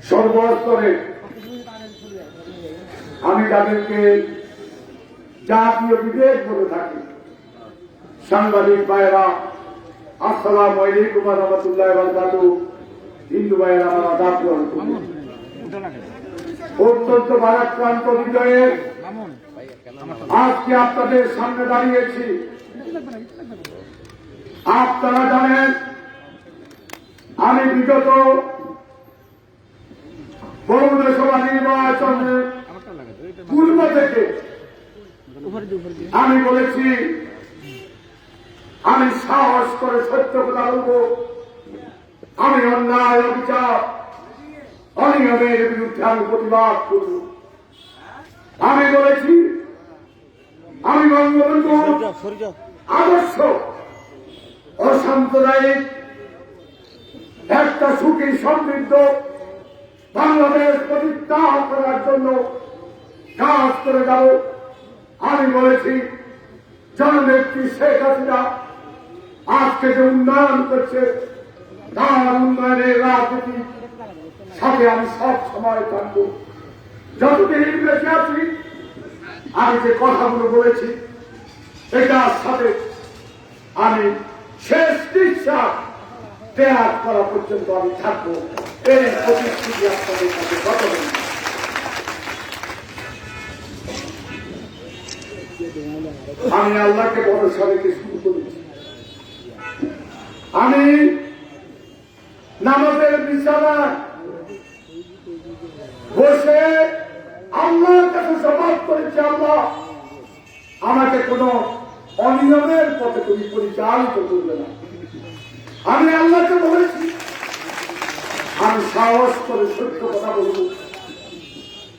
সর্বস্তরে আমি যাদেরকে জাতীয় বিবেক বলে থাকি, সাংবাদিক ভাইয়েরা আসসালামু আলাইকুম ওয়া রাহমাতুল্লাহি ওয়া বারাকাতুহু, হিন্দু ভাইয়েরা আমার আদাব গ্রহণ করুন। অত্যন্ত ভারাক্রান্ত হৃদয়ে আজকে আপনাদের সামনে দাঁড়িয়েছি। আপনারা জানেন আমি বিগত পৌরসভা নির্বাচনের পূর্ব থেকে আমি বলেছি আমি সাহস করে সত্য কথা বলব, আমি অন্যায় অবিচার অনিয়মের বিরুদ্ধে আমি প্রতিবাদ করব। আমি বলেছি আমি বঙ্গবন্ধু আদর্শ অসাম্প্রদায়িক একটা সুখী সমৃদ্ধ বাংলাদেশ প্রতিষ্ঠা করার জন্য কাজ করে যাব। আমি বলেছি জননেত্রী শেখ হাসিনা আজকে যে উন্নয়ন করছে তার উন্নয়নের রাজনীতি সাথে আমি সব সময় থাকব। যতদিন বেঁচে আছি আমি যে কথাগুলো বলেছি এটার সাথে আমি শেষ নিঃশ্বাস ত্যাগ করা পর্যন্ত আমি থাকবো। এই প্রতিশ্রুতি আপনাদের কাছে কত আমি আল্লাহকে ভরসা রেখে শুরু করেছি। আমি নামাজের বিছানায় বসে আল্লাহর কাছে জবাব করেছি, আল্লাহ আমাকে কোন অনিয়মের পথে তুমি পরিচালিত করবে না। আমি আল্লাহকে বলেছি আমি সাহস করে সত্য কথা বলব,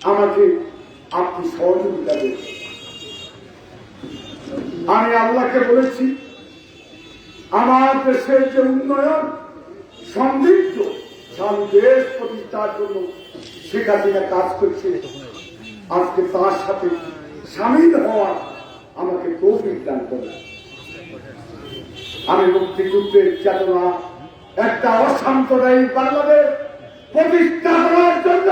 আমাকে আপনি সহযোগিতা দেবেন। আমি আল্লাহকে বলেছি আমার দেশের যে উন্নয়ন সমৃদ্ধ স্বামী দেশ প্রতিষ্ঠার জন্য শেখ হাসিনা কাজ করছে, আজকে তার সাথে সামিল হওয়ার আমাকে তৌফিক দান করে। আমি মুক্তিযুদ্ধের চেতনা একটা অসাম্প্রদায়িক বাংলাদেশ প্রতিষ্ঠা করার জন্য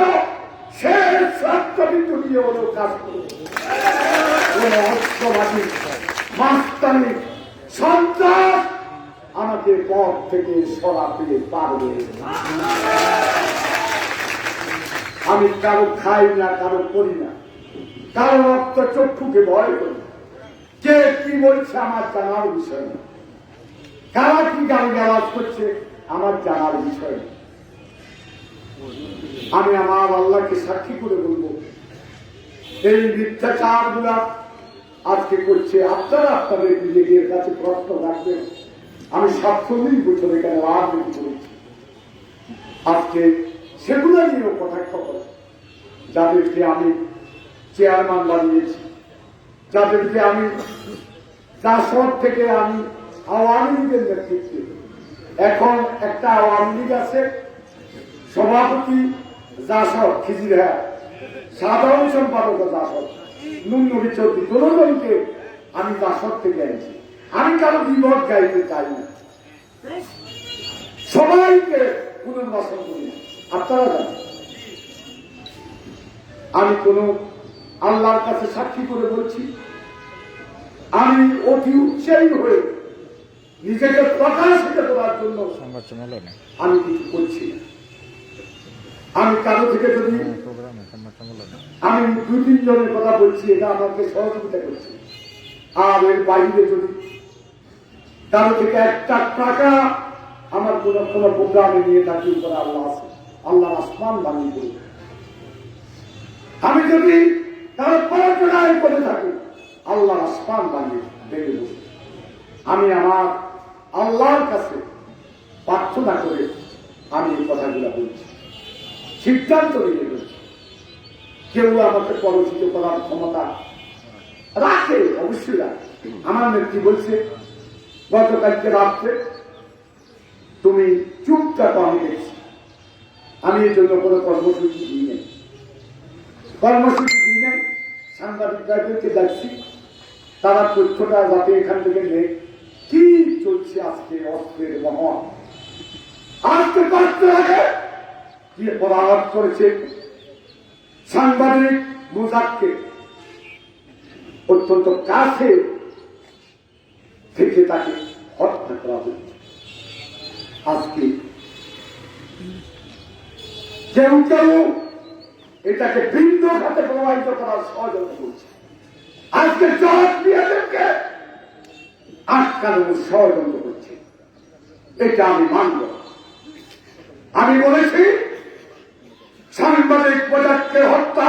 শেষ স্বার্থবিন্দু নিয়ে হলেও কাজ করব। কোন অস্ত্রবাদী মাস্তানি সন্ত্রাস আমাকে পথ থেকে সরাতে পারবে। আমি কারো খাই না, কারো করি না, কারো রক্ত চক্ষুকে ভয় করি। কে কি বলছে আমার জানার বিষয় না, কারা কি গালিগালাজ করছে আমার জানার বিষয় না। আমি আমার আল্লাহকে সাক্ষী করে বলবো এই মিথ্যাচার গুলা আজকে করছে আপনারা আপনাদের নিজেদের কাছে প্রশ্ন রাখবেন। আমি 47 বছর এখানে রাজনীতি করেছি, আজকে সেগুলো নিয়েও কটাক্ষ করে যাদেরকে আমি চেয়ারম্যান বানিয়েছি, যাদেরকে আমি জাসদ থেকে আমি আওয়ামী লীগের নেতৃত্বে, এখন একটা আওয়ামী লীগ আছে সভাপতি জাসদ খিজিরা, সাধারণ সম্পাদক জাসদ নুননবী চৌধুরী, দুজনকে আমি জাসদ থেকে আনছি। আমি কারো বিপদ গাইতে চাই না, সবাইকে পুনর্বাসন করি। আপনারা জানেন আমি কোন আল্লাহর কাছে সাক্ষী করে বলছি আমি অতি উৎসাহী হয়ে নিজেকে প্রকাশিত করার জন্য আমি কিছু করছি না। আমি কারো থেকে যদি আমি 2-3 জনের কথা বলছি এটা আমাকে সহযোগিতা করছে, আর এর বাইরে যদি কারো থেকে একটা টাকা আমার কোন প্রোগ্রামে নিয়ে থাকি উপরে আল্লাহ আছে, আল্লাহ আসমান বানিয়ে করবে। আমি যদি কারো পড়াশোনায় করে থাকি আল্লাহ আসমান বানিয়ে দেখে বসে। আমি আমার আল্লাহর কাছে প্রার্থনা করে আমি এই কথাগুলো বলছি, সিদ্ধান্ত নিয়ে বলছি। কেউ আমাকে পরিচিত করার ক্ষমতা রাখে, অবশ্যই রাখে। আমার নেত্রী বলছে গতকালকে রাত্রে তুমি চুপচাপ আমি দেখছি, আমি এর জন্য কোনো কর্মসূচি দিই নাই, সাংবাদিকদেরকে দেখছি তারা তথ্যটা যাতে এখান থেকে নেই কি চলছে আজকে অস্ত্রের মহল। আজকে কষ্ট লাগে দিয়ে পরাঘাত করেছে, সাংবাদিক মোজাককে অত্যন্ত কাছে থেকে তাকে হত্যা করা হয়েছে। আজকে কেউ কেউ এটাকে ভিন্ন খাতে প্রবাহিত করার ষড়যন্ত্র করছে। আজকে জজ মিয়াদেরকে আটকানোর ষড়যন্ত্র করছে, এটা আমি মানব। আমি বলেছি সাংবাদিক মোজাককে হত্যা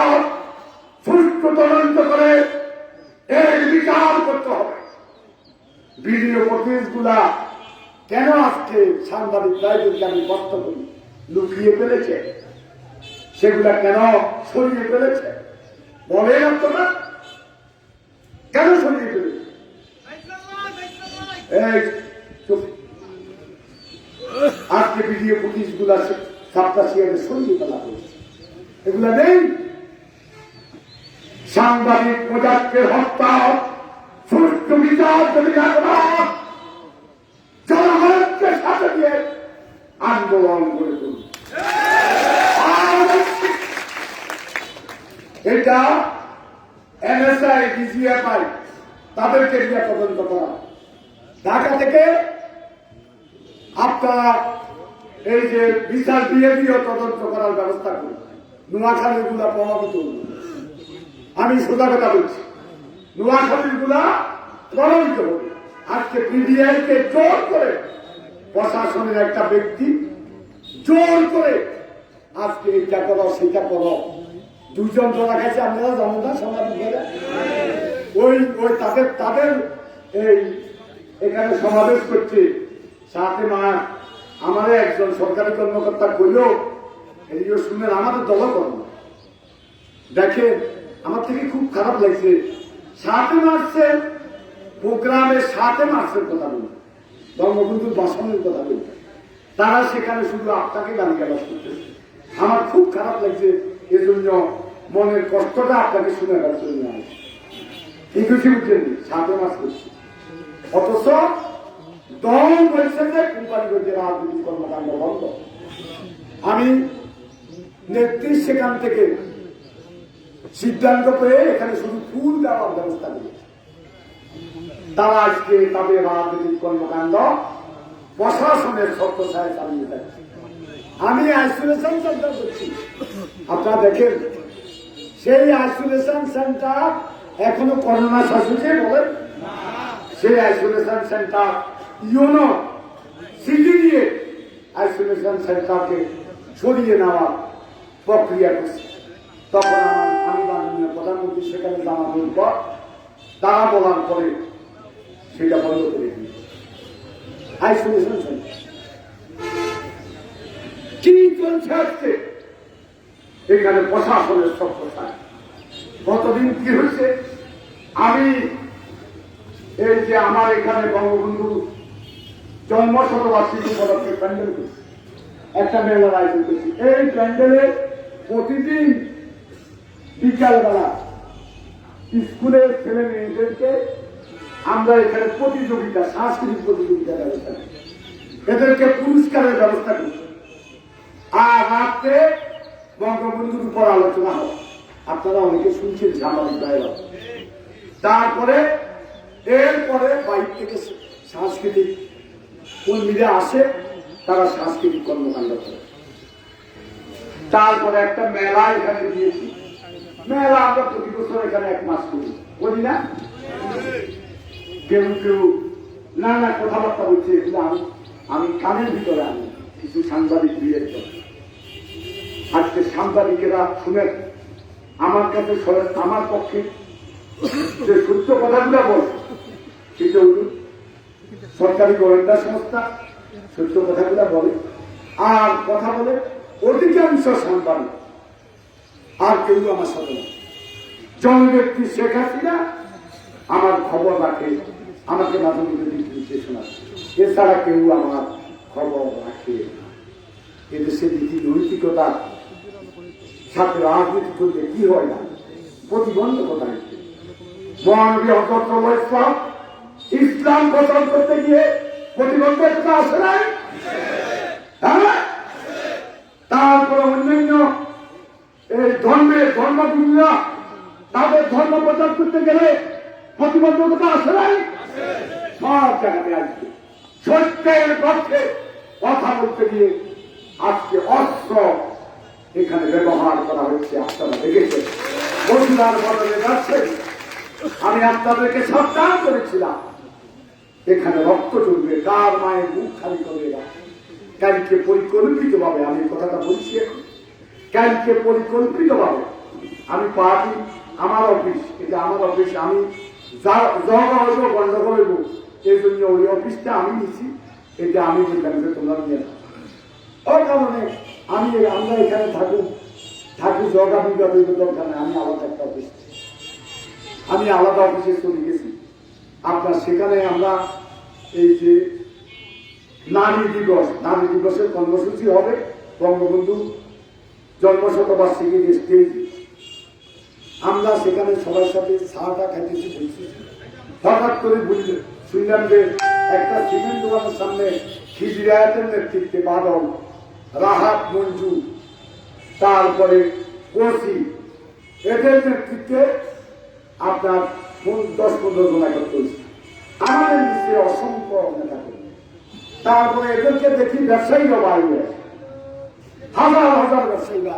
সুষ্ঠু তদন্ত করে এর বিচার করতে হবে। ভিডিও ফুটেজ গুলা কেন আজকে সাংবাদিক রায়দেরকে আমি বক্ত করি লুকিয়ে ফেলেছে, সেগুলা কেন সরিয়ে ফেলেছে বলেন আপনারা, কেন সরিয়ে ফেলেছে? আজকে ভিডিও ফুটেজ গুলা সাপ্তাহিক সরিয়ে ফেলা হয়েছে, এগুলা নেই। সাংবাদিক মোজাককে হত্যা সুষ্ঠু বিচার যদি না করা জনগণকে সাথে দিয়ে আন্দোলন করে তুলুন। এটা এনএসআই ডিজিএফআই তাদেরকে নিয়ে তদন্ত করা। ঢাকা থেকে আপনারা এই যে বিচার দিয়ে দিয়েও তদন্ত করার ব্যবস্থা করুন। নোয়াখালী গুলা প্রভাবিত হল, আমি সোজা কথা বলছি, নোয়াখালীর গুলা প্রভাবিত হবে। আজকে পিডিআইকে জোর করে প্রশাসনের একটা ব্যক্তি জোর করে আজকে এটা করো সেটা করো, দুজন ধরা গেছে আপনারা জানেন না সমাবেশ, ওই ওই তাদের এই এখানে সমাবেশ করছে। সাথে মা আমাদের একজন সরকারি কর্মকর্তা কইল, এইও শুনেন আমাদের দল করো দেখেন, আমার থেকে খুব খারাপ লাগছে। 7 মার্চের প্রোগ্রামে 7 মার্চের কথা বলবে, বঙ্গবন্ধুর ভাষণের কথা বলবে, তারা সেখানে শুধু আপনাকে গালিগালাজ করতেছে। আমার খুব খারাপ লাগছে, এজন্য মনের কষ্টটা আপনাকে শুনে গেছে। ঠিক আছে, বুঝলেন? 7 মার্চ করছি, অথচ দল বলছে যে কোম্পানিগঞ্জের রাজনৈতিক কর্মকাণ্ড বন্ধ। আমি নেত্রী সেখান থেকে সিদ্ধান্ত পেয়ে এখানে শুধু ফুল দেওয়ার ব্যবস্থা করেছে। তারা আজকে তাদের রাজনৈতিক কর্মকাণ্ড প্রশাসনের ছত্রছায়ায় চালিয়ে যাচ্ছে। আমি আইসোলেশন সেন্টার করছি, আপনারা দেখেন সেই আইসোলেশন সেন্টার এখনো করোনা শাসকে বলেন, সেই আইসোলেশন সেন্টার ইউনো সিটি দিয়ে আইসোলেশন সেন্টারকে সরিয়ে নেওয়ার প্রক্রিয়া করছে। তখন আমি মাননীয় প্রধানমন্ত্রী সেখানে জানানোর পর তারা বলার পরে সেটা বন্ধ করে দিয়েছে। আইসোলেশন সেন্টার কি চলছে আজকে এখানে প্রশাসনের সভ্যতায়? গতদিন কি হয়েছে, আমি এই যে আমার এখানে বঙ্গবন্ধু জন্মশতবার্ষিকী উপলক্ষে প্যান্ডেল করছি, একটা মেলার আয়োজন করছি। এই প্যান্ডেলে প্রতিদিন বিকালবেলা স্কুলের ছেলে মেয়েদেরকে আমরা এখানে প্রতিযোগিতা, সাংস্কৃতিক প্রতিযোগিতার ব্যবস্থা করি, এদেরকে পুরস্কারের ব্যবস্থা করি। আর রাত্রে বঙ্গবন্ধুর উপর আলোচনা হয়, আপনারা অনেকে শুনছেন সামাজিক দায়রা। তারপরে এরপরে বাইরে থেকে সাংস্কৃতিক কর্মীরা আসে, তারা সাংস্কৃতিক কর্মকাণ্ড করে। তারপরে একটা মেলা এখানে দিয়েছি, মেলা আমরা প্রতি বছর এখানে 1 মাস করি না? কেউ কেউ নানা কথাবার্তা বলছে, এগুলো আমি কানের ভিতরে আনি কিছু সাংবাদিক বিয়ের জন্য। আজকে সাংবাদিকেরা শুনেন আমার কাছে, আমার পক্ষে যে সত্য কথাগুলো বলে, সেটা সরকারি গোয়েন্দা সংস্থা সত্য কথাগুলো বলে, আর কথা বলে অধিকাংশ সাংবাদিক, আর কেউ আমার সাথে না। জন ব্যক্তি শেখ হাসিনা আমার খবর রাখে, আমাকে মাঝে মধ্যে নির্দেশনা, এছাড়া কেউ আমার খবর রাখে। এদেশের নীতি নৈতিকতার সাথে রাজনীতি করলে কি হয় না, প্রতিবন্ধকতা। মহানবী হযরত ইসলাম ইসলাম প্রচার করতে গিয়ে প্রতিবন্ধকতা আসে নাই? হ্যাঁ, তারপরে অন্য সাংবাদিকরা তাদের ধর্ম প্রচার করতে গেলে প্রতিবন্ধকতা আসে নাই, সব জায়গাতে আসবে। সত্যের পক্ষে কথা বলতে গিয়ে আজকে অস্ত্র এখানে ব্যবহার করা হচ্ছে, আপনারা দেখেছেন। বন্ধুরার বদলে যাচ্ছেন, আমি আপনাদেরকে সাবধান করেছিলাম এখানে রক্ত চলবে, কার মায়ের মুখ খালি করে রাখবে। কালকে পরিকল্পিত ভাবে, আমি কথাটা বলছি এখন, কালকে পরিকল্পিত ভাবে আমি পার্টি, আমার অফিস, এটা আমার অফিস, আমি জগা হইব গন্ডগোল হইব, এই জন্য ওই অফিসটা আমি নিছি, এটা আমি বললাম যে তোমরা নিয়ে নাও। ওই কারণে আমরা এখানে থাকি জগা বিগত দরকার নেই, আমি আলাদা একটা অফিস, আমি আলাদা অফিসে চলে গেছি। আপনার সেখানে আমরা এই যে নারী দিবসের কর্মসূচি হবে, বঙ্গবন্ধু জন্মশতবার্ষিকী স্টেজ, আমরা সেখানে সবার সাথে চাটা খাইতেছি বলছি। হঠাৎ করে শুনলাম যে একটা সিমেন্ট দোকানের সামনে খিজিরায়াতের নেতৃত্বে বাদল, রাহাত, মঞ্জু, তারপরে কোসি, এদের নেতৃত্বে আপনার 10-15 জন একত্র হয়েছে। আমাদের নিচে অসংখ্য নেতা কর্মী, তারপরে এদেরকে দেখি ব্যবসায়ীরা বাইরে, হাজার হাজার ব্যবসায়ীরা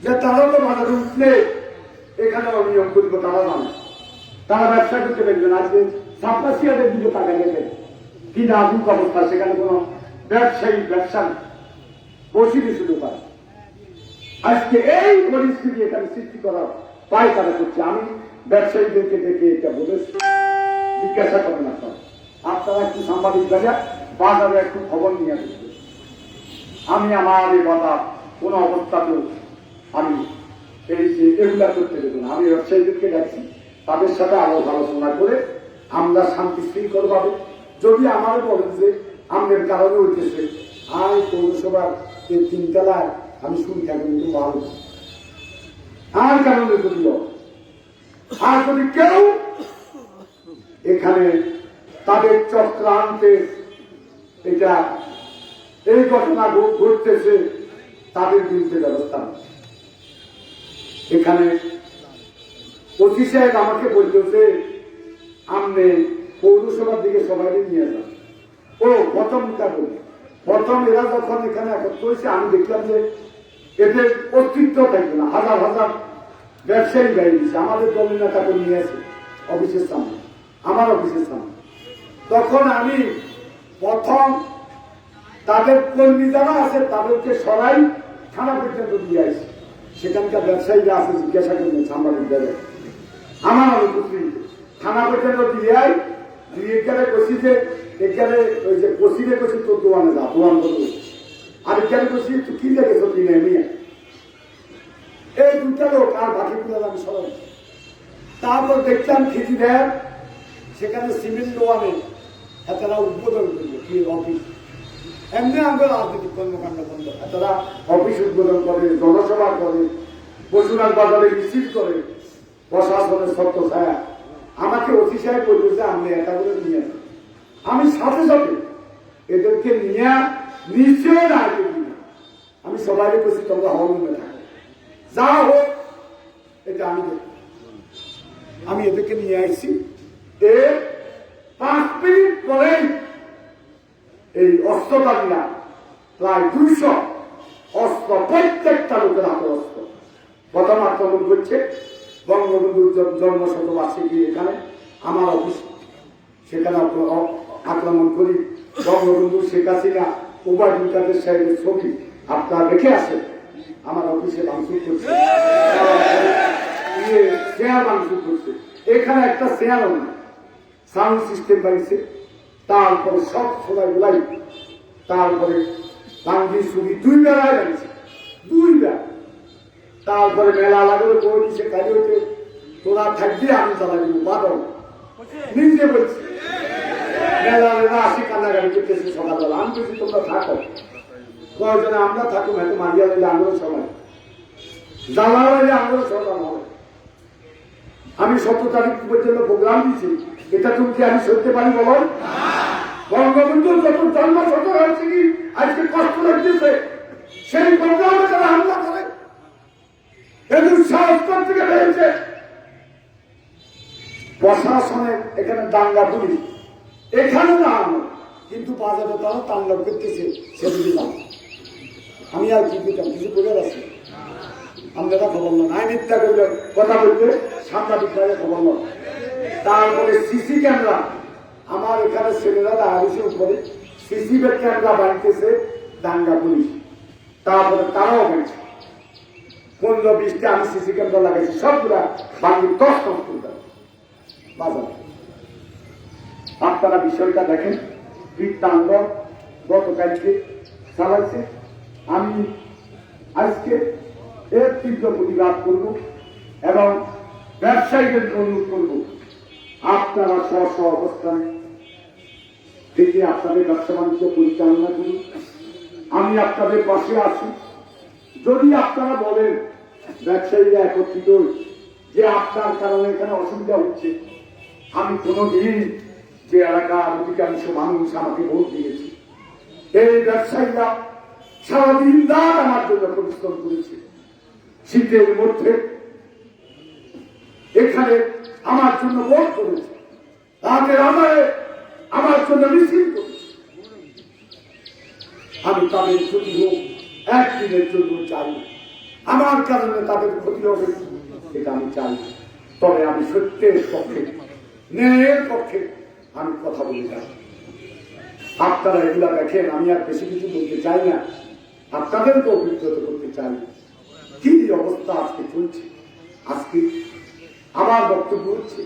যে তারা তো বাজারে উঠলে এখানে অনিয়ম করবো, তারা জানে, তারা ব্যবসা করতে পারবেন। আজকে সাপ্লাসিয়াদের দিকে টাকা গেছে কি নাজুক অবস্থা, সেখানে কোনো ব্যবসায়ী ব্যবসা বসিয়ে শুরু করে। আজকে এই পরিস্থিতি এখানে সৃষ্টি করা পায় তারা করছে। আমি ব্যবসায়ীদেরকে দেখে এটা বলেছি, জিজ্ঞাসা করেন আপনারা একটু সাংবাদিক বাজারে একটু খবর নিয়ে আসবে। আমি আমার এই কথা কোন অবস্থাতেও আমি এই যে এগুলা করতে দেব না। আমি ব্যবসায়ীদেরকে ডাকছি, তাদের সাথে আলোচনা করে আমরা শান্তি শৃঙ্খল ভাবে, যদি আমার বলেন যে আমাদের কারণে উঠেছে আর পৌরসভার এই 3 তলায় আমি শুনি থাকি, কিন্তু ভালো আর কারণে যদি আর যদি কেউ এখানে তাদের চক্রান্তে এটা এই ঘটনা ঘটতেছে, তাদের বিরুদ্ধে ব্যবস্থা। এখানে ওসি সাহেব আমাকে বলতেছে আপনি পৌরসভার দিকে সবাই নিয়ে যান। ও প্রথম এরা যখন এখানে একত্র হয়েছে, আমি দেখলাম যে এদের অস্তিত্ব থাকবে না, হাজার হাজার ব্যবসায়ী গাড়ি দিচ্ছে, আমাদের দলের নেতা করে নিয়ে আছে অফিসের সামনে, আমার অফিসের সামনে। তখন আমি প্রথম তাদের কর্মী যারা আছে তাদেরকে সরাই থানা পর্যন্ত দিয়ে আসি। সেখানকার ব্যবসায়ীরা আছে, জিজ্ঞাসা করবেন সাংবাদিক দেবে, আমার অনুপস্থিত থানা পর্যন্ত দিয়ে আই, দিয়ে গেলে কষি যে এখানে ওই যে কষিরে কষি তোর দোয়ানে যা, দোয়ান করবো, আর এখানে কষি তুই কি লেগেছ কিনে নিয়ে এই 2টা লোক, আর বাকিগুলো আমি সরাই। তারপর দেখলাম খিচি দেয় সেখানে সিমেন্ট দোয়ানে তারা উদ্বোধন করবে কি অফিস, এমনি আমাদের রাজনৈতিক কর্মকাণ্ড বন্ধ। তারা অফিস উদ্বোধন করে, জনসভা করে, বসুনাথ বাজারে মিছিল করে, প্রশাসনের সত্য ছায়া। আমাকে ওসি সাহেব বলবে যে আপনি একা করে নিয়ে আসেন। আমি সাথে সাথে এদেরকে নিয়ে নিশ্চয় না, আমি সবাই বলছি তোমরা হলরুমে থাকো, যা হোক এটা আমি দেখব। আমি এদেরকে নিয়ে আসছি, এর 5 মিনিট পরেই এই অস্ত্রধারীরা প্রায় 200 অস্ত্র, প্রত্যেকটা লোকের হাতে অস্ত্র, প্রথম আক্রমণ করছে বঙ্গবন্ধুর জন্মশতবার্ষিকী এখানে আমার অফিস, সেখানে আক্রমণ করি। বঙ্গবন্ধু, শেখ হাসিনা, ওবায়দুল কাদের সাহেবের ছবি আপনারা দেখে আসেন, আমার অফিসে ভাঙচুর করছে, শেয়ার ভাঙচুর করছে, এখানে একটা শেয়ার না, সাউন্ড সিস্টেম বাড়িছে, তারপরে সব সবাই বলাই, তারপরে বাঙ্গি সুবি 2 বেলায় বাড়িছে, 2 বেলা। তারপরে মেলা লাগলো, সে কাজে হচ্ছে তোরা থাকবি, আমি চালাই দিব বাদল, নিজে বলছি মেলা আসি কান্নাকাটি করতেছে সকালবেলা। আমি বলছি তোমরা থাকো, প্রয়োজনে আমরা থাকুন, হয়তো মারিয়া লাগলে আমরাও সবাই, জ্বালা লাগলে আমরাও সকাল হবে। আমি 17 তারিখ পর্যন্ত প্রোগ্রাম দিয়েছি, এটা তুমি কি আমি সরতে পারি বলো? বঙ্গবন্ধুর যত জন্মশত হয়েছে কি আজকে কষ্ট লাগতেছে, সেই প্রোগ্রামে তারা হামলা করে, প্রশাসনের এখানে দাঙ্গা পুলিশ এখানে না আনো, কিন্তু বাজারে তারা তাণ্ডব করতেছে সেদিকে না। আমি আর কি দিতাম, কিছু করে আসি আপনারা খবর নন, আই মিথ্যা করলে কথা বলতে সাংবাদিক খবর নন। তারপরে সিসি ক্যামেরা, আমার এখানে ছেলেরা দাঁড়িয়েছে উপরে সিসি ক্যামেরা বাঁধতেছে দাঙ্গা পুলিশ, তারপরে তারাও বাঁধছে 15-20টা আমি সিসি ক্যামেরা লাগাইছি, সবগুলা বাকি 10 বাজার। আপনারা বিষয়টা দেখেন, বৃত্তান্ত গতকালকে চালাইছে। আমি আজকে এর তীব্র প্রতিবাদ করব এবং ব্যবসায়ীদের অনুরোধ করব, আপনারা স্ব অবস্থানে থেকে আপনাদের ব্যবসা বাণিজ্য পরিচালনা করুন। আমি আপনাদের পাশে আছি। যদি আপনারা বলেন ব্যবসায়ীরা একত্রিত যে আপনার কারণে এখানে অসুবিধা হচ্ছে, আমি কোনোদিন যে এলাকার অধিকাংশ মানুষ আমাকে ভোট দিয়েছে, এই ব্যবসায়ীরা সারাদিন রাত আমার জন্য পরিশ্রম করেছে। শীতের মধ্যে এখানে আমার জন্য ভোট করেছে, রাতের আধারে আমার জন্য মিছিল করেছে। আমি তাদের ক্ষতি হোক একদিনের জন্য চাই, আমার কারণে তাদের ক্ষতি হবে এটা আমি চাই। তবে আমি সত্যের পক্ষে, ন্যায়ের পক্ষে আমি কথা বলে যাই। আপনারা এগুলা দেখেন, আমি আর বেশি কিছু বলতে চাই না, আপনাদেরকে অভিজ্ঞত করতে চাই কি অবস্থা আজকে চলছে। আজকে আমার বক্তব্য হচ্ছে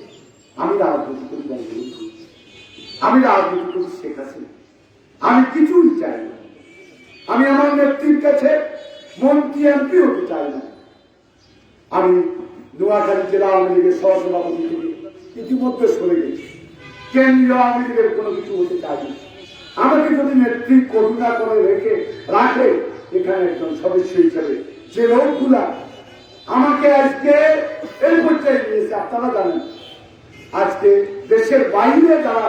আমি রাজনীতি করি বঙ্গবন্ধু, আমি রাজনীতি করি শেখ হাসিনা, আমি কিছুই চাই না। আমি আমার নেত্রীর কাছে মন্ত্রী এমপি হতে চাই না। আমি নোয়াখালী জেলা আওয়ামী লীগের সহসভাপতি থেকে ইতিমধ্যে সরে গেছি, কেন্দ্রীয় আওয়ামী লীগের কোনো কিছু হতে চাই না। আমাকে যদি নেত্রী করুণা করে রাখে এখানে একজন সদস্য হিসেবে, যে লোকগুলা আমাকে আজকে এই পর্যায়ে নিয়েছে, আপনারা জানেন আজকে দেশের বাইরে যারা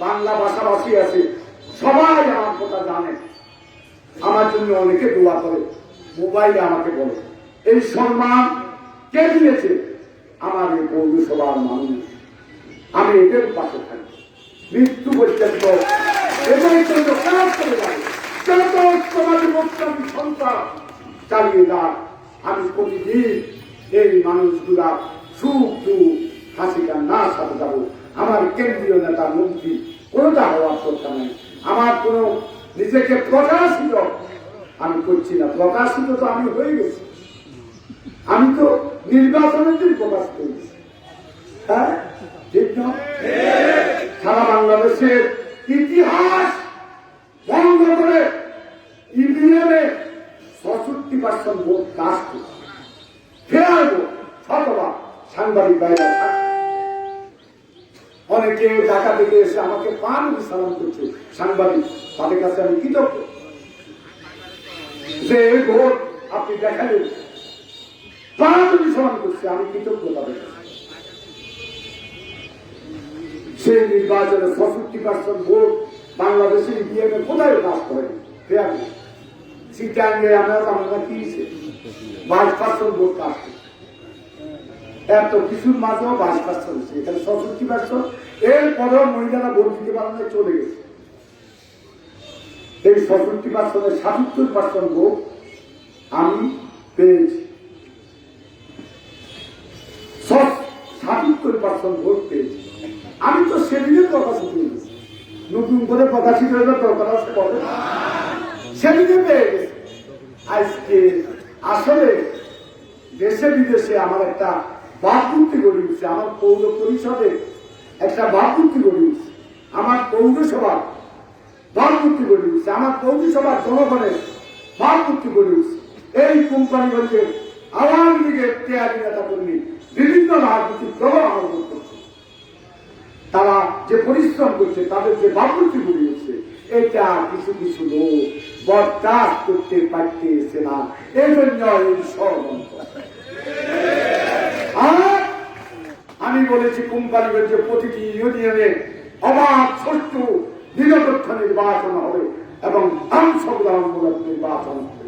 বাংলা ভাষাভাষী আছে সবাই আমার কথা জানে, আমার জন্য অনেকে দোয়া করে, মোবাইলে আমাকে বলে। এই সম্মান কে দিয়েছে? আমার এই পৌরসভার মানুষ। আমি এদের পাশে থাকি মৃত্যু পর্যন্ত, এদের জন্য কাজ করে যাবে, যত সমাজের সন্ত্রাস চালিয়ে যাক। আমি প্রতিদিন এই মানুষগুলা সুখ দুঃখ হাসিটা না সাথে যাবো। আমার কেন্দ্রীয় নেতা মন্ত্রী কোনটা হওয়ার দরকার নেই। আমার কোন নিজেকে প্রকাশিত আমি করছি না, প্রকাশিত তো আমি হয়ে গেছি। আমি তো নির্বাচনের দিন প্রকাশ করেছি, হ্যাঁ ঠিক না? সারা বাংলাদেশের ইতিহাস ভঙ্গ করে ইভিএমে ৬৬% ভোট কাজ করছে, ফেরার ভোট শতভাগ। সাংবাদিক বাইরে অনেকে ঢাকা থেকে এসে আমাকে পান সালাম করছে, সাংবাদিক, তাদের কাছে আমি কৃতজ্ঞ যে এই ভোট আপনি দেখালেন, পান সালাম করছে, আমি কৃতজ্ঞ তাদের কাছে। সেই নির্বাচনে ৬৬% ভোট বাংলাদেশের ইভিএমে কোথায় কাজ করে ফেরার ভোট। চিটাঙ্গে আমরা কি 22% ভোট কাজ করছে, এত কিছুর মাঝেও 22% হচ্ছে, এখানে ৬৬%। এরপরেও মহিলারা ভোট দিতে পারে চলে গেছে। এই ৬৬%-এর ৭৭% ভোট আমি পেয়েছি, ৭৭% ভোট পেয়েছি। আমি তো সেদিনের প্রকাশিত হয়েছি, নতুন করে প্রকাশিত হয়ে দরকার পড়ে সেদিনে পেয়ে গেছে। আজকে আসলে দেশে বিদেশে আমার একটা ভাবমূর্তি গড়ে উঠছে, আমার পৌর পরিষদে একটা ভাবমূর্তি গড়ে উঠছে, আমার পৌরসভা ভাবমূর্তি গড়ে উঠছে, আমার পৌরসভার জনগণের ভাবমূর্তি গড়ে উঠছে। এই কোম্পানিগঞ্জের আওয়ামী লীগের তেয়ারি নেতা কর্মী বিভিন্ন রাজনৈতিক দল আন্দোলন করছে, তারা যে পরিশ্রম করছে, তাদের যে ভাবমূর্তি গড়ে উঠছে, এটা কিছু কিছু লোক বরদাস্ত করতে পারতেছে না। এই জন্য এই ষড়যন্ত্র। আমি বলেছি কোম্পানিগঞ্জে প্রতিটি ইউনিয়নে অবাধ সুষ্ঠু নিরপেক্ষ নির্বাচন হবে এবং অংশগ্রহণমূলক নির্বাচন হবে,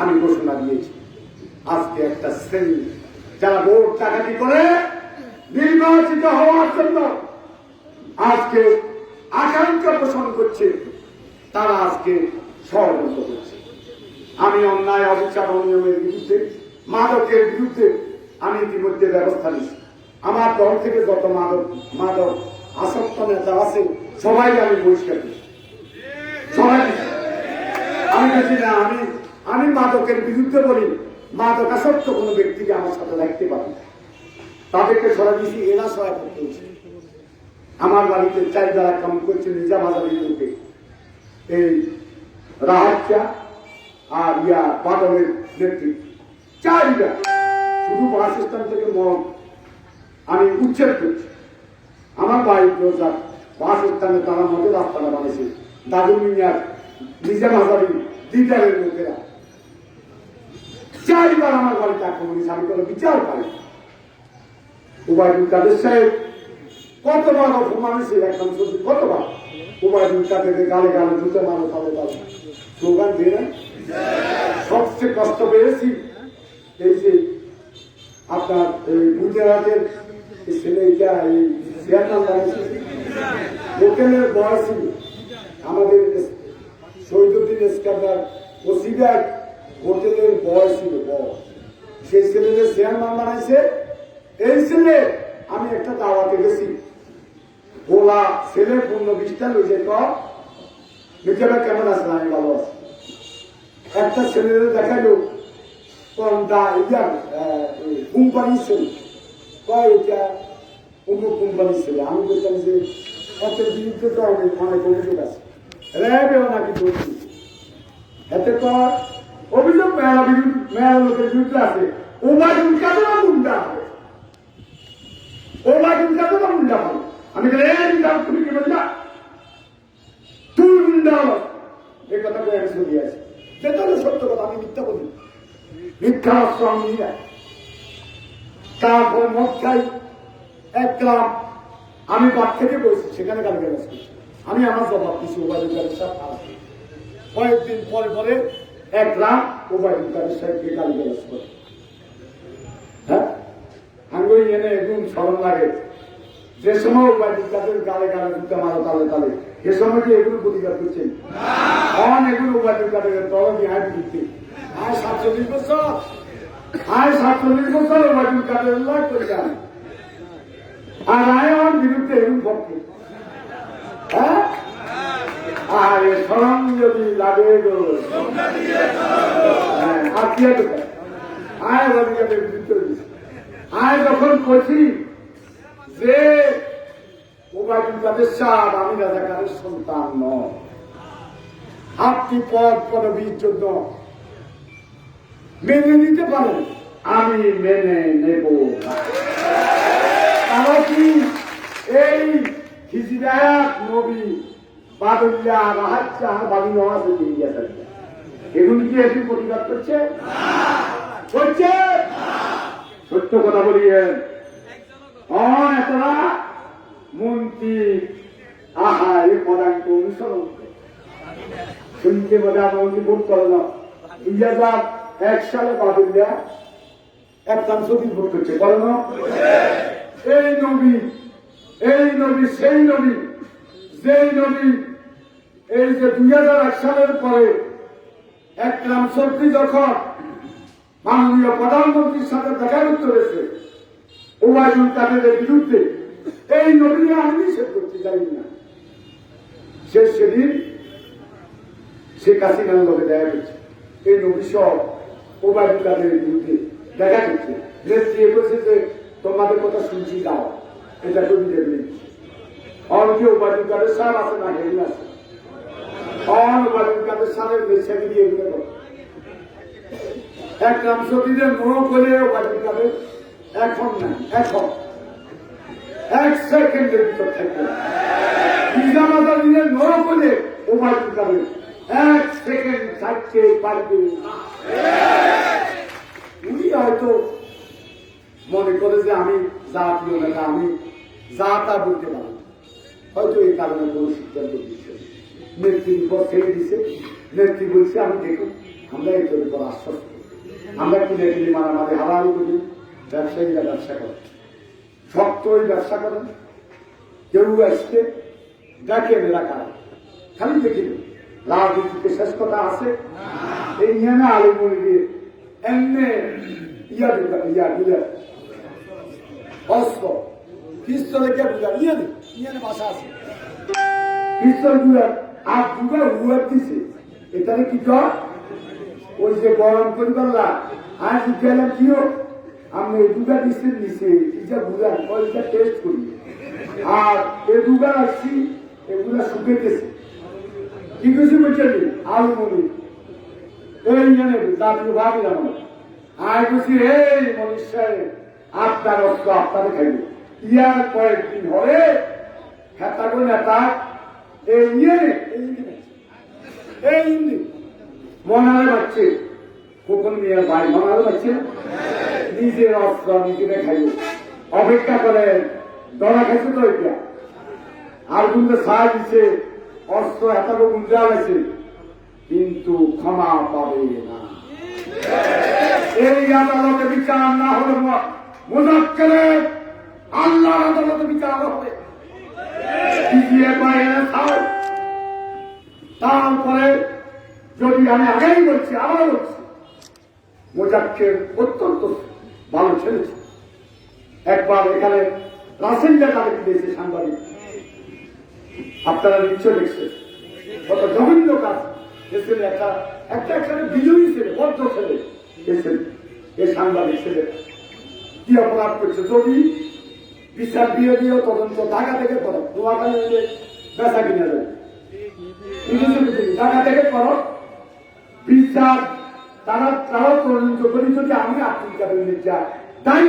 আমি ঘোষণা দিয়েছি। আজকে একটা শ্রেণী যারা ভোট চাকাতি করে নির্বাচিত হওয়ার জন্য আজকে আকাঙ্ক্ষা পোষণ করছে, তারা আজকে ষড়যন্ত্র করছে। আমি অন্যায়, অবিচার, অনিয়মের বিরুদ্ধে, মাদকের বিরুদ্ধে আমি ইতিমধ্যে ব্যবস্থা নিচ্ছি। আমার দল থেকে যত মাদক আসক্ত নেতা আছে সবাই আমি বহিষ্কার করছি, সবাই। আমি বলছি না, আমি মাদকের বিরুদ্ধে বলি, মাদক আসক্ত কোন ব্যক্তিকে আমার সাথে রাখতে পারি না, তাদেরকে সরাই দিচ্ছি। এরা সহায় করছে। আমার বাড়িতে চাই যারা কাম করছে নিজামাজারের লোকে, এই রাহাচ্চা আর বাদলের নেতৃত্ব, চাইটা শুধু বাস স্ট্যান্ড থেকে মদ আমি উচ্ছেদ করছি। আমার বাড়ির রোজার বাস স্ট্যান্ডে তারা মদের রাস্তাটা বানিয়েছে, দাদু মিয়ার নিজামাজারি লিডারের লোকেরা চাইবার আমার বাড়িতে আক্রমণ, আমি কোনো বিচার পাই। ওবায়দুল কাদের সাহেব কতবার অপমান হয়েছে, একদম সত্যি কতবার ওবায়দুল কাদেরকে গালে গালে জুতে মারো তালে তালে স্লোগান দিয়ে না। সবচেয়ে কষ্ট পেয়েছি এই যে আপনার এই গুজরাটের ছেলেটা এই হোটেলের বয়স আমাদের শহীদুদ্দিন ইস্কান্দার ওসিবাগ হোটেলের বয়স ছিল বড়, সেই ছেলেদের চেয়ারম্যান বানাইছে। এই ছেলে আমি একটা দাওয়াতে গেছি, বলা ছেলে 15-20টা লইছে, নিজেরা কেমন আছে? আমি ভালো আছি। একটা ছেলেদের দেখাইলো কোম্পানি ছেলে, কয় এটা অমুক কোম্পানি ছেলে। আমি বলতাম যে এত বিরুদ্ধে তো অনেক অভিযোগ আছে, র্যাবেও নাকি বলছি এতে তো অভিযোগ মেলা লোকের বিরুদ্ধে আছে। ওবায়দুল কাদেরও গুন্ডা হবে, ওবায়দুল কাদেরও গুন্ডা হবে। আমি তুমি কি বললা, তুই গুন্ডা হলো, এই কথা বলে আমি চলে আসি। সেটা হলো সত্য কথা, আমি মিথ্যা বলি, মিথ্যা অস্ত্র আমি নিয়ে যাই। তারপর মদ খাই 1 গ্রাম, আমি বাদ থেকে বলছি, সেখানে গালি গালাজ করছি। আমি আমার জবাব দিচ্ছি ওবায়দুল কাদের সাহেব আসবে। কয়েকদিন পরে পরে 1 গ্রাম ওবায়দুল কাদের সাহেবকে গালি গালাজ করে। হ্যাঁ, আমি এনে একদম স্মরণ লাগে যে সময় ওবায়দুল কাদের গালে গালে জুতা মারো তালে তালে, এ সময় কি এগুলো প্রতিকার করছেন? এগুলো ওবায়দুল কাদের দল বিহার দিচ্ছে। 47 বছর, 47 বছর ওবায়দুল কাদের করে যান, আর আমার বিরুদ্ধে এরকম পক্ষে। হ্যাঁ, আর স্মরণ যদি লাগে আর কি ওবায়দুল বিরুদ্ধে যখন করছি যে ওবায়দুল কাদের সাহেব আমি রাজাকারের সন্তান নয়, আপনি পদ পদবীর জন্য মেনে নিতে পারেন, আমি মেনে নেব না। তারা কি এই হিজরাত নবী বাদুল্লাহ রাহাচ্চা বাড়ি নেওয়া এগুলি কি একটু প্রতিবাদ করছে? সত্য কথা বলিয়েন। এতরা মন্ত্রী আহা এই পদাঙ্ক অনুসরণ শুনতে বোঝা মন্ত্রী ভোট করে না। 2001 সালে বাদুল্লাহ একটা ছবি ভোট করছে, বলো না? এই নবী সেই নবী, যেই নবী এই যে 2001 সালের পরে একরাম চৌধুরী যখন মাননীয় প্রধানমন্ত্রীর সাথে দেখা করতে হয়েছে ওবায়দুল কাদেরের বিরুদ্ধে, এই নবী আমি নিষেধ করতে চাই না। সেদিন শেখ হাসিনার লোকে দেখা করছে, এই নবী সব ওবায়দুল কাদেরের বিরুদ্ধে দেখা করছে। নেত্রী বলছে যে তোমাদের কথা শুনছি, যাও, এটা কবি দেবে। অনেকে ওবায়দুল কাদের সাহেব আছে না, হেরিন আছে, ওবায়দুল কাদের সাহেবের বেশাকে দিয়ে এগুলো একরাম চৌধুরীদের মোহ করে ওবায়দুল কাদের এখন না, এখন 1 সেকেন্ডের ভিতর থাকবে। নিজামাজারিদের মোহ করে ওবায়দুল কাদের 1 সেকেন্ড থাকতে পারবে না। উনি হয়তো মনে করে যে আমি জাতীয় নেতা, আমি যা তা বলতে পারি, হয়তো এই কারণে কোন সিদ্ধান্ত দিচ্ছে। নেত্রীর উপর ছেড়ে দিচ্ছে, নেত্রী বলছে আমি দেখুন আমরা এটার উপর আশ্বস্ত, আমরা কিনে কিনে মারামারি হারাহারি করি, ব্যবসায়ীরা ব্যবসা করেন, শক্ত ওই ব্যবসা করেন, কেউ আসছে ডাকে এলাকা খালি দেখি রাজনীতিতে শেষ কথা আছে এই নিয়ে না আলু মনে দিয়ে এমনি ইয়া দিলে অস্ত্র পিস্তলে কে বুঝা ইয়ে ভাষা আছে পিস্তল গুলা আর দুটা হুয়ার দিছে এটারে কি কর ওই যে গরম করি পারলা আজ গেলাম কিও আমি এই দুটা দিচ্ছে নিচে এটা বুঝা ওইটা টেস্ট করি আর এই দুটা আসছি এগুলা শুকে গেছে কি কিছু বলছেন আলু মনি এই জানে দাদু ভাবলাম আয় বলছি এই মনীষ সাহেব আপনার অস্ত্র আপনারে খাইবে ইয়ার কয়েকদিন হলে খেতা করে নেতা এই মনারে বাচ্চে কোন মেয়ের ভাই মনারে বাচ্চে নিজের অস্ত্র নিজেরে খাইবে অপেক্ষা করেন দড়া খাইছে তো এটা আর কিন্তু সাহায্য দিচ্ছে অস্ত্র এতটা গুঞ্জা গেছে কিন্তু ক্ষমা পাবে না এই আদালতে বিচার না হলে মুজাক্কেলের আল্লাহর আদালতে বিচার হবে তারপরে যদি আমি আগেই বলছি আবার বলছি মোজাক্কের অত্যন্ত ভালো ছেলে একবার এখানে রাসেলটা তাদের দিয়েছে সাংবাদিক আপনারা নিশ্চয় দেখছেন কত জঘন্য কাজ এসেছেন একটা বিজয়ী ছেলে বদ্ধ ছেলে এসেছেন এই সাংবাদিক ছেলে কি অপরাধ করছে যদি বিচার দিয়ে দিয়েও তদন্ত ঢাকা থেকে করো নোয়াখালী হলে বেচা কিনে যাবে ঢাকা থেকে করো বিচার তারাও তদন্ত করি যদি আমি আফ্রিকা যা তাই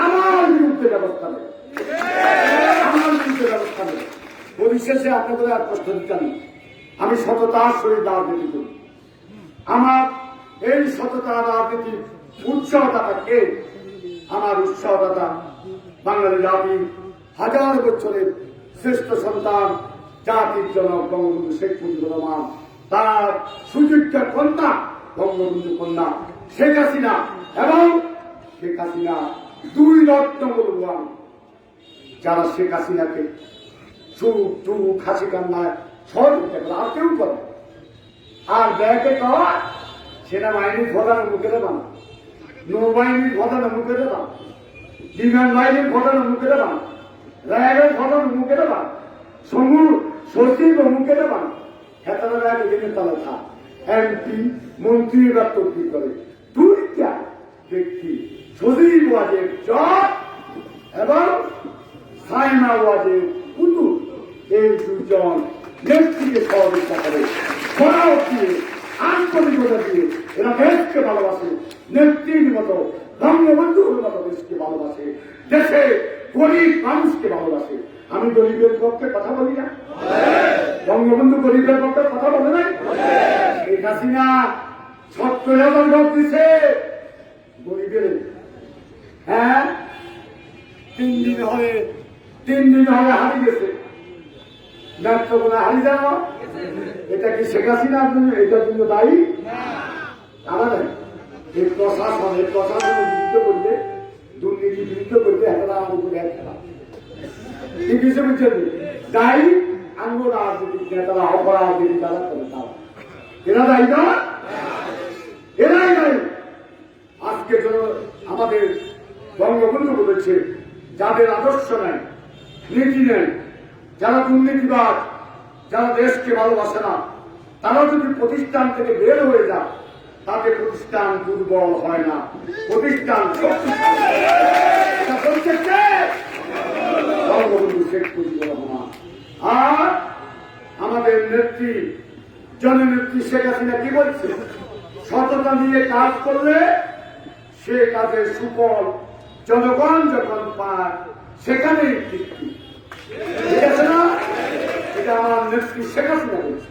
আমার বিরুদ্ধে ব্যবস্থা নেই আমার বিরুদ্ধে ব্যবস্থা নেই পরিশেষে আপনাদের আর কষ্ট দিতে নেই আমি সততার সহিত রাজনীতি করি আমার এই সততা রাজনীতির উৎসাহতাকে আমার উৎসাহদাতা বাঙালি জাতি হাজার বছরের শ্রেষ্ঠ সন্তান জাতির জনক বঙ্গবন্ধু শেখ মুজিবুর রহমান তার সুযোগ্য কন্যা বঙ্গবন্ধু কন্যা শেখ হাসিনা এবং শেখ হাসিনা দুই রত্ন বলবান যারা শেখ হাসিনাকে চুপ টুক হাসি কান্নায় সহযোগিতা করে আর কেউ করে আর ব্যাগে কওয়া সেনাবাহিনীর প্রধান মুখে দেবান নৌবাহিনীর প্রধান মুখে দেবান বিমান বাহিনীর প্রধান মুখে দেবান র্যাবের প্রধান মুখে দেবান সচিব মুখে দেবান হেতারা র্যাব এখানে তালা থা এমপি মন্ত্রী এবার তদবির করে দুইটা ব্যক্তি সচিব ওয়াজের জজ এবং সাইমা ওয়াজের পুতুল এই দুজন নেত্রীকে সহযোগিতা করে খরাও দিয়ে আন্তরিকতা দিয়ে এরা দেশকে ভালোবাসে নেত্রীর মতো বঙ্গবন্ধুর মতো দেশকে ভালোবাসে দেশে গরিব মানুষকে ভালোবাসে আমি গরিবের পক্ষে কথা বলি না বঙ্গবন্ধু গরিবের পক্ষে কথা বলে নাই শেখ হাসিনা ৭০,০০০ ভোট দিছে গরিবের হ্যাঁ 3 দিন হলে হারিয়ে গেছে নেত্রকোনা হারিয়ে যাওয়া এটা কি শেখ হাসিনার জন্য এটার জন্য দায়ী তারা নেই এই প্রশাসনের বিরুদ্ধে করলে দুর্নীতির বিরুদ্ধে করলে একটা আমার উপরে খেলা এই বিষয় বুঝছেন দায়ী আঙ্গ রাজনীতিক নেতারা অপরাজনীতি তারা করে তারা এরা দায়ী না এরাই দায়ী আজকে আমাদের বঙ্গবন্ধু বলেছে যাদের আদর্শ নেই নীতি নেই যারা দুর্নীতিবাদ যারা দেশকে ভালোবাসে না তারা যদি প্রতিষ্ঠান থেকে বের হয়ে যায় তাতে প্রতিষ্ঠান দুর্বল হয় না প্রতিষ্ঠান বঙ্গবন্ধু শেখ মুজিবুর রহমান আর আমাদের নেত্রী জননেত্রী শেখ হাসিনা কি বলছে সততা নিয়ে কাজ করলে সে কাজের সুফল জনগণ যখন পায় সেখানেই তৃপ্তি ঠিক আছে না এটা আমার নেত্রী শেখ হাসিনা বলছে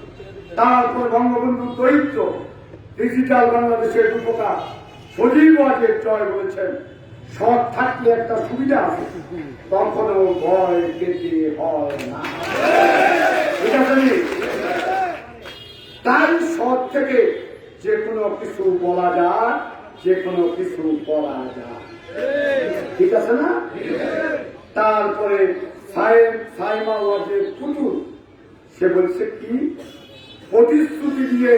তারপর বঙ্গবন্ধু দৈত্য ডিজিটাল বাংলাদেশের রূপকার সজীব ওয়াজের জয় বলেছেন সৎ থাকলে একটা সুবিধা আছে কখনো ভয় পেতে হয় না ঠিক আছে তাই সৎ থেকে যে কোনো কিছু বলা যায় যে কোনো কিছু করা যায় ঠিক আছে না তারপরে সে বলছে কি, প্রতিশ্রুতি দিয়ে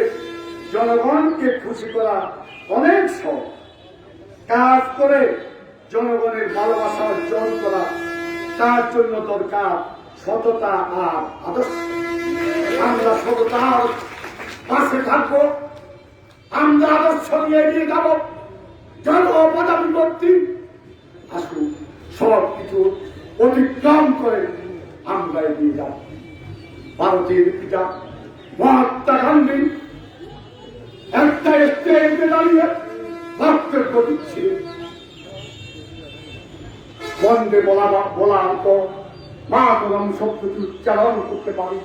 জনগণকে খুশি করা অনেক সহজ, কাজ করে জনগণের ভালোবাসা অর্জন করা তার জন্য দরকার সততা আর আদর্শ। আমরা সততার পাশে থাকবো, আমরা আদর্শ নিয়ে এগিয়ে যাব। জনপদা বিভক্তি আসুন, সব কিছু অতিক্রম করে আমরা এগিয়ে যাব। ভারতের পিতা মহাত্মা গান্ধী একটা স্টেজে দাঁড়িয়ে বক্তব্য দিচ্ছিলেন। বন্দে বলার পর মাতরম শব্দটি উচ্চারণ করতে পারি,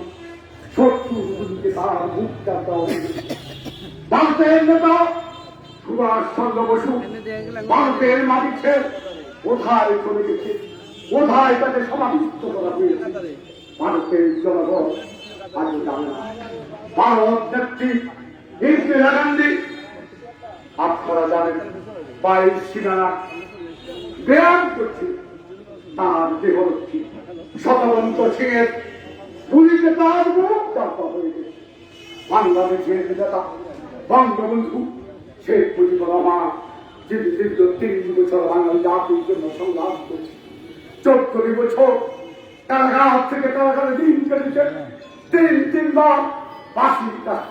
শত্রুগুলিকে তার মুখ চাপা। ভারতের নেতা সুভাষ চন্দ্র বসু ভারতের মাটিতে কোথায় চলে গেছে, কোথায় তাকে সমাধিস্থ করা হয়েছে, ভারতের জনগণ আজ জানে না। ভারত নেত্রী ইন্দিরা গান্ধী আপনারা জানেন 22 সীমানা ব্যায়াম করছে, তার দেহরক্ষী শতবন্ত সিং এর গুলিতে তার মুখ চাপা হয়ে গেছে। বাংলাদেশের নেতা বঙ্গবন্ধু শেখ মুজিবুর রহমান যিনি দীর্ঘ 3 বছর বাঙালি জাতির জন্য সংগ্রাম করছে, 14 বছর কারাগার থেকে কারাগারে দিন কেটেছে, 3 বার ফাঁসির কাজ